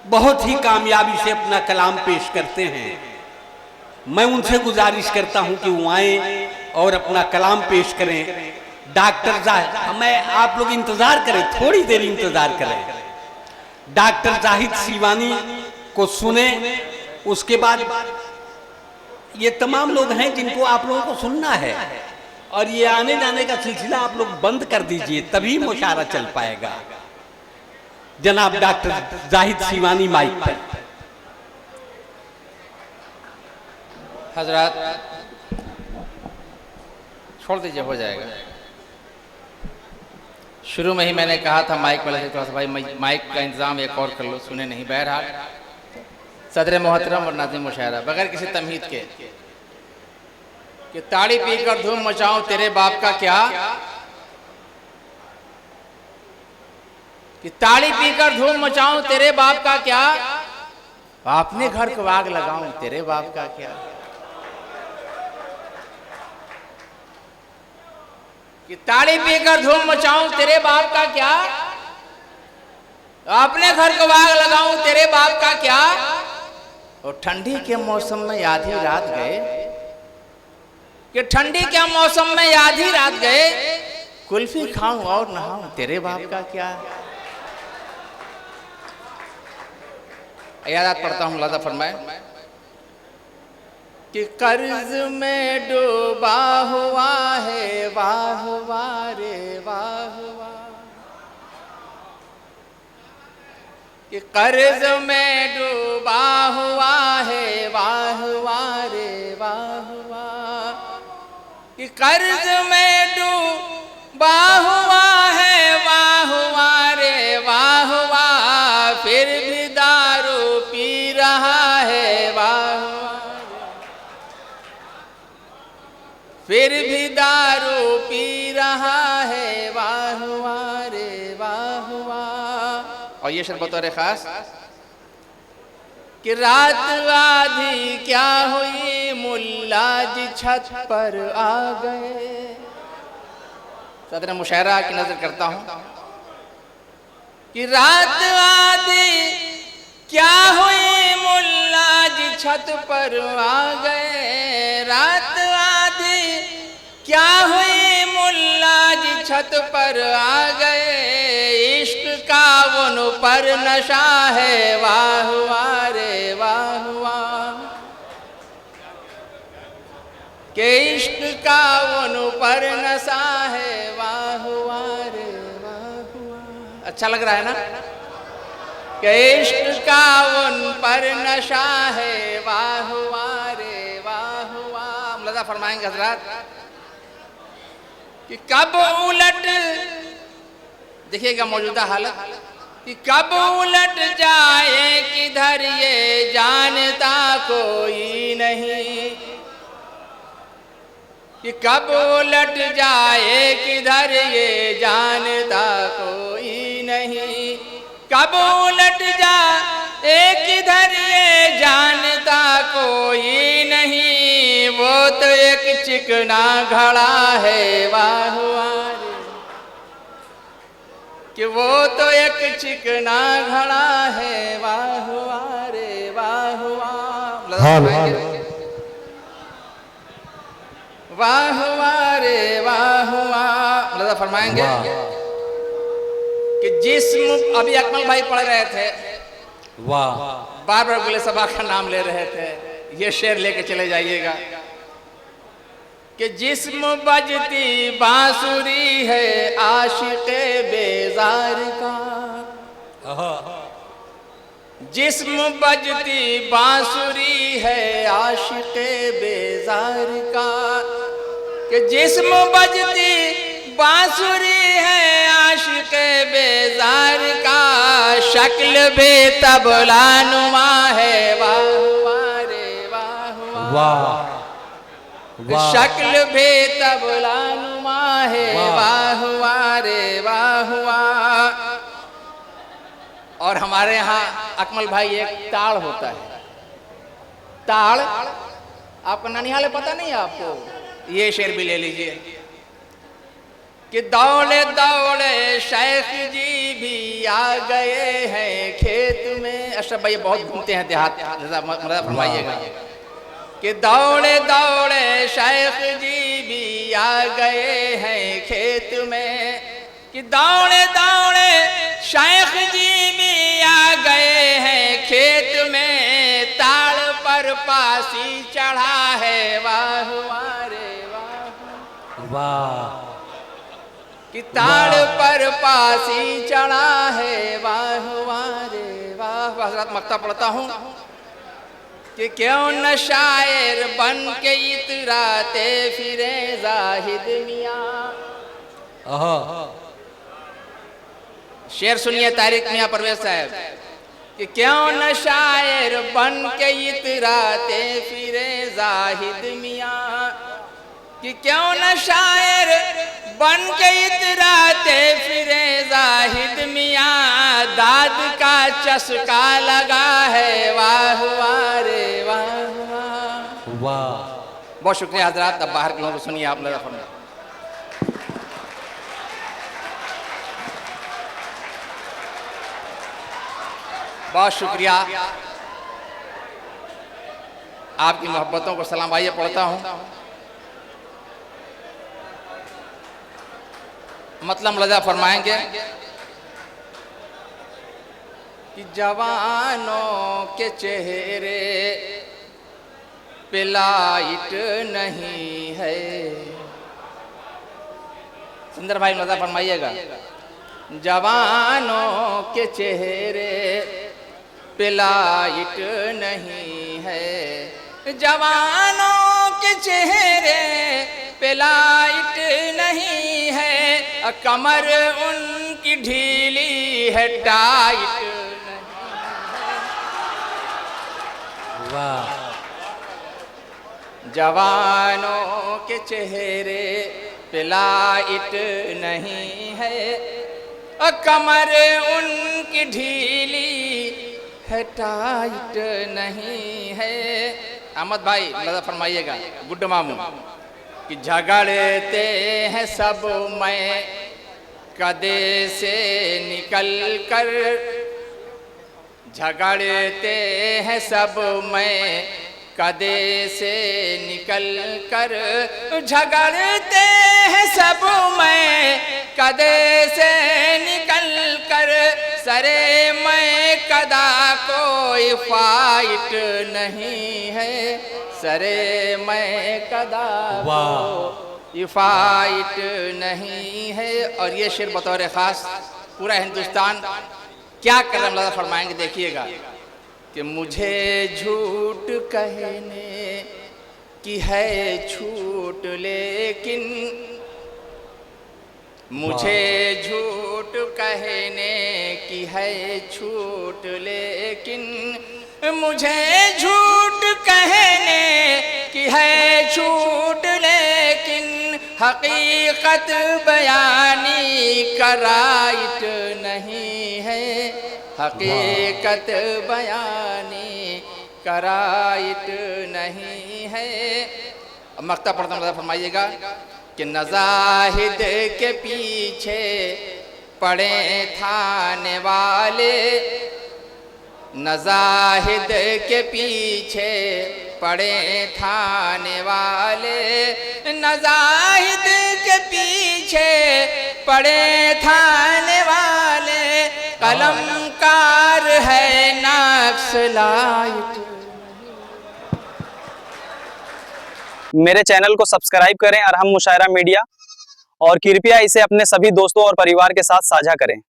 बहुत ही कामयाबी से अपना कलाम पेश करते हैं। मैं उनसे गुजारिश करता हूं कि वो आए और अपना कलाम पेश करें। डॉक्टर जाहिद, मैं आप लोग इंतजार करें, थोड़ी देर इंतजार करें। डॉक्टर जाहिद सीवानी को सुने, उसके बाद ये तमाम लोग हैं जिनको आप लोगों को सुनना है, और ये आने जाने का सिलसिला आप लोग बंद कर दीजिए, तभी मुशायरा चल पाएगा। जनाब डॉक्टर जाहिद सीवानी माइक पर। हजरात छोड़ दीजिए, हो जाएगा। शुरू में ही मैंने कहा था माइक वाले से थोड़ा सा भाई माइक का इंतजाम एक और कर लो, सुने नहीं। बहरहाल सदर मोहतरम और नाज़िम मुशायरा बगैर किसी तमहीद के कि ताड़ी पीकर धूम मचाऊं तेरे बाप का क्या, कि ताड़ी पीकर धूम मचाऊं तेरे बाप का क्या, अपने घर को आग लगाऊं तेरे बाप का क्या। कि ताड़ी पीकर धूम मचाऊं तेरे बाप का क्या, अपने घर को आग लगाऊं तेरे बाप का क्या। और ठंडी के मौसम में आधी रात गए, कि ठंडी के मौसम में आधी रात गए, कुल्फी खाऊं और नहाऊं तेरे बाप का क्या। याद पढ़ता हूं, लादा फरमाए कि कर्ज में डूबा हुआ है वाह वाह रे वाह वाह, कि कर्ज में डूबा हुआ है वाह वाह रे वाह वाह, कि कर्ज में डूबा हुआ है वाह वाह रे वाह वाह, फिर भी दारू पी रहा है वाह वाह, फिर भी दारू पी रहा है वाह वाह रे वाह वाह। और ये शेर बतौर खास कि रात आधी क्या हुई मुल्ला जी छत पर आ गए। सदर मुशायरा की नजर करता हूं कि रात आधी क्या हुई मुल्ला जी छत पर आ गए, रात आधी क्या हुई मुल्ला जी छत पर आ गए, इश्क का उन पर नशा है वाह वाह रे वाह वाह, के इश्क का उन पर नशा है वाह वाह रे वाह वाह। अच्छा लग रहा है ना, के इश्क का उन पर नशा है वाह वाह रे वाह वाह। लदा फरमाएंगे हजरात कि कब उलट, देखिएगा मौजूदा हालत, कि कब उलट जाए किधर ये जानता कोई नहीं, कि कब उलट जाए किधर ये जानता कोई नहीं, कब उलट जाए किधर ये जानता कोई नहीं, वो तो एक चिकना घड़ा है वाह वाह, कि वो तो एक चिकना घड़ा है वाह वाह रे वाह वाह। वाह वाह रे वाह वाह। लदा फरमाएंगे कि जिस्म, अभी अकमल भाई पढ़ रहे थे, वाह, बार बार गुले सबा का नाम ले रहे थे, ये शेर लेके चले जाइएगा कि जिस्म बजती बांसुरी है आशिक़े बेजार का, जिस्म बजती बांसुरी है आशिक़े बेजार का, कि जिस्म बजती बांसुरी है आशिक़े बेजार का, शक्ल बे तबला नुमा है वाह वाह रे वाह वाह, शक्ल बे तबला नुमा है वाह वाह रे वाह वाह। और हमारे यहाँ अकमल भाई एक ताड़ होता है, ताड़ आपका ननिहाल पता नहीं है आपको, ये शेर भी ले लीजिए कि दौड़े दौड़े शेख जी भी आ गए हैं खेत में, अशरफ भाई बहुत घूमते हैं देहात, मदद फरमाइएगा। कि दौड़े दौड़े शेख जी भी आ गए हैं खेत में, कि दौड़े दौड़े शेख जी भी आ गए हैं खेत में, ताड़ पर पासी चढ़ा है वाह वारे वाह वाह। कि ताड़ पर पासी चढ़ा है वाह वारे वाह। हज़रत मक्ता पढ़ता हूँ कि क्यों न शायर बन के इतराते फिरे जाहिद मियाँ। शेर सुनिए तारिक मियाँ परवेज साहब, कि क्यों न शायर बन के इतराते फिरे जाहिद मियाँ, कि क्यों न शायर बन के इतराते फिरे जाहिद मियाँ, दाद का चस्का लगा है वाह वारे वाह वाह। बहुत शुक्रिया हजरात। अब बाहर के लोगों को सुनिए आप लोग। बहुत शुक्रिया, आपकी मोहब्बतों को सलाम। आइए पढ़ता हूँ। मतलब लजा फरमाएंगे कि जवानों के चेहरे पे लाइट नहीं है। सुंदर भाई लजा फरमाइएगा। जवानों के चेहरे पे लाइट नहीं है, जवानों के चेहरे पे लाइट नहीं है, कमर उनकी ढीली है टाइट नहीं। वाह। जवानों के चेहरे पे लाइट नहीं है, कमर उनकी ढीली है टाइट नहीं है। अहमद भाई नजर फरमाइएगा। गुड्डू मामू कि झगड़ते हैं सब मैं कदे से निकल कर, झगड़ते हैं सब मैं कदे से निकल कर, झगड़ते हैं सब मैं कदे से निकल कर, सरे मैं कदा कोई फाइट नहीं है, सरे मैं कदा कोई फाइट नहीं है। और ये शेर बतौर ख़ास पूरा हिंदुस्तान क्या कदम फरमाएंगे देखिएगा। कि मुझे झूठ कहने की है छूट लेकिन, मुझे झूठ कहने की है छूट लेकिन, मुझे झूठ कहने की है छूट लेकिन, हकीकत बयानी का राइट नहीं है, हकीकत बयानी का राइट नहीं है। मक्ता पढ़ता हूँ फरमाइएगा कि नज़ाहिद के पीछे पड़े थाने वाले, नज़ाहिद के पीछे पड़े थाने वाले, नज़ाहिद के पीछे पड़े थाने वाले, कलमकार है नक्सलाइट। मेरे चैनल को सब्सक्राइब करें अरहम मुशायरा मीडिया, और कृपया इसे अपने सभी दोस्तों और परिवार के साथ साझा करें।